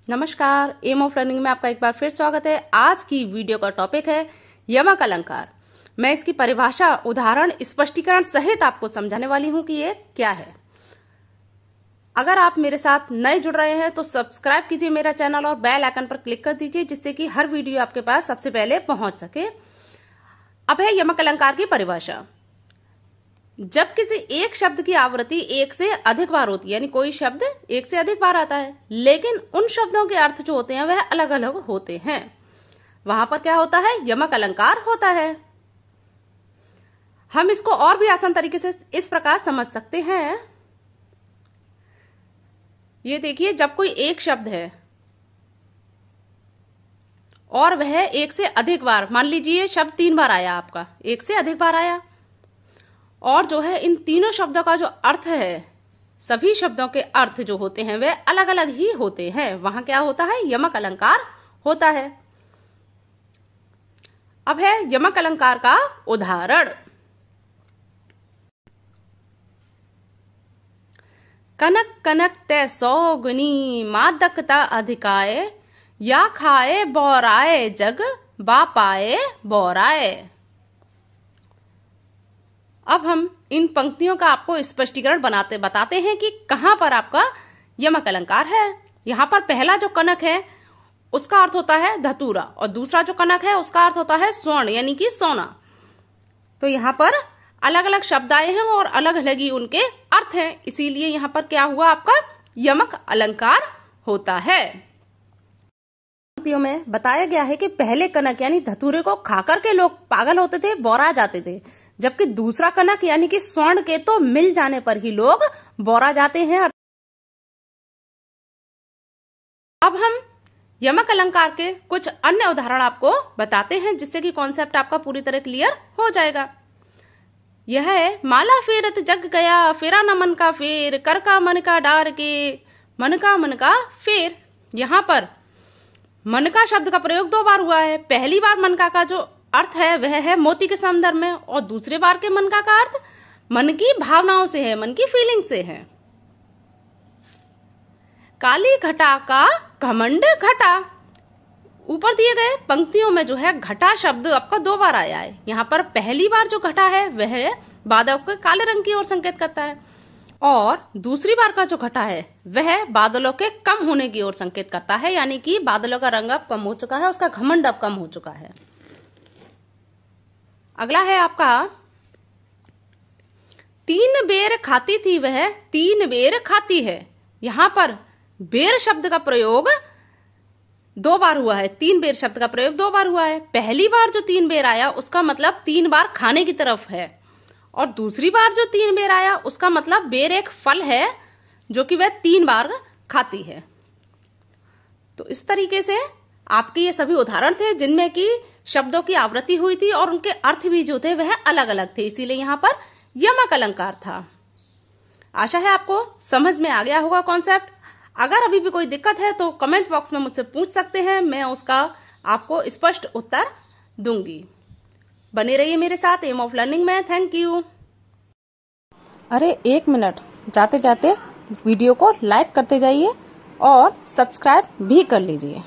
नमस्कार, M of learning में आपका एक बार फिर स्वागत है। आज की वीडियो का टॉपिक है यमक अलंकार। मैं इसकी परिभाषा, उदाहरण, स्पष्टीकरण सहित आपको समझाने वाली हूं कि ये क्या है। अगर आप मेरे साथ नए जुड़ रहे हैं तो सब्सक्राइब कीजिए मेरा चैनल और बेल आइकन पर क्लिक कर दीजिए, जिससे कि हर वीडियो आपके पास सबसे पहले पहुंच सके। अब है यमक अलंकार की परिभाषा। जब किसी एक शब्द की आवृत्ति एक से अधिक बार होती है, यानी कोई शब्द एक से अधिक बार आता है, लेकिन उन शब्दों के अर्थ जो होते हैं वह अलग अलग होते हैं, वहां पर क्या होता है? यमक अलंकार होता है। हम इसको और भी आसान तरीके से इस प्रकार समझ सकते हैं। ये देखिए, जब कोई एक शब्द है और वह एक से अधिक बार, मान लीजिए शब्द 3 बार आया, आपका एक से अधिक बार आया, और जो है इन तीनों शब्दों का जो अर्थ है, सभी शब्दों के अर्थ जो होते हैं वे अलग अलग ही होते हैं, वहां क्या होता है? यमक अलंकार होता है। अब है यमक अलंकार का उदाहरण। कनक कनक ते सौगुनी मादकता अधिकाए, या खाए बौराए जग बा पाए बौराए। अब हम इन पंक्तियों का आपको स्पष्टीकरण बताते हैं कि कहां पर आपका यमक अलंकार है। यहां पर पहला जो कनक है उसका अर्थ होता है धतूरा, और दूसरा जो कनक है उसका अर्थ होता है स्वर्ण, यानी कि सोना। तो यहां पर अलग अलग शब्द आए हैं और अलग अलग ही उनके अर्थ हैं, इसीलिए यहां पर क्या हुआ? आपका यमक अलंकार होता है। पंक्तियों में बताया गया है कि पहले कनक यानी धतूरे को खाकर के लोग पागल होते थे, बौरा जाते थे, जबकि दूसरा कनक यानी कि स्वर्ण के तो मिल जाने पर ही लोग बौरा जाते हैं। अब हम यमक अलंकार के कुछ अन्य उदाहरण आपको बताते हैं, जिससे कि कॉन्सेप्ट आपका पूरी तरह क्लियर हो जाएगा। यह है माला फेरत जग गया, फेरा न मन का फेर, कर का मन का डार के, मन का फेर। यहां पर मन का शब्द का प्रयोग 2 बार हुआ है। पहली बार मन का जो अर्थ है वह है मोती के संदर्भ में, और दूसरे बार के मन का अर्थ मन की भावनाओं से है, मन की फीलिंग से है। काली घटा का घमंड घटा। ऊपर दिए गए पंक्तियों में जो है घटा शब्द आपका 2 बार आया है। यहाँ पर पहली बार जो घटा है वह बादल के काले रंग की ओर संकेत करता है, और दूसरी बार का जो घटा है वह बादलों के कम होने की ओर संकेत करता है, यानी कि बादलों का रंग अब कम हो चुका है, उसका घमंड अब कम हो चुका है। अगला है आपका 3 बेर खाती थी वह 3 बेर खाती है। यहां पर बेर शब्द का प्रयोग 2 बार हुआ है। 3 बेर शब्द का प्रयोग 2 बार हुआ है। पहली बार जो 3 बेर आया उसका मतलब 3 बार खाने की तरफ है, और दूसरी बार जो 3 बेर आया उसका मतलब बेर एक फल है जो कि वह 3 बार खाती है। तो इस तरीके से आपके ये सभी उदाहरण थे जिनमें कि शब्दों की आवृत्ति हुई थी और उनके अर्थ भी जो थे वह अलग अलग थे, इसीलिए यहां पर यमक अलंकार था। आशा है आपको समझ में आ गया होगा कॉन्सेप्ट। अगर अभी भी कोई दिक्कत है तो कमेंट बॉक्स में मुझसे पूछ सकते हैं, मैं उसका आपको स्पष्ट उत्तर दूंगी। बने रहिए मेरे साथ एम ऑफ लर्निंग में। Thank you. अरे 1 मिनट, जाते जाते वीडियो को लाइक करते जाइए और सब्सक्राइब भी कर लीजिए।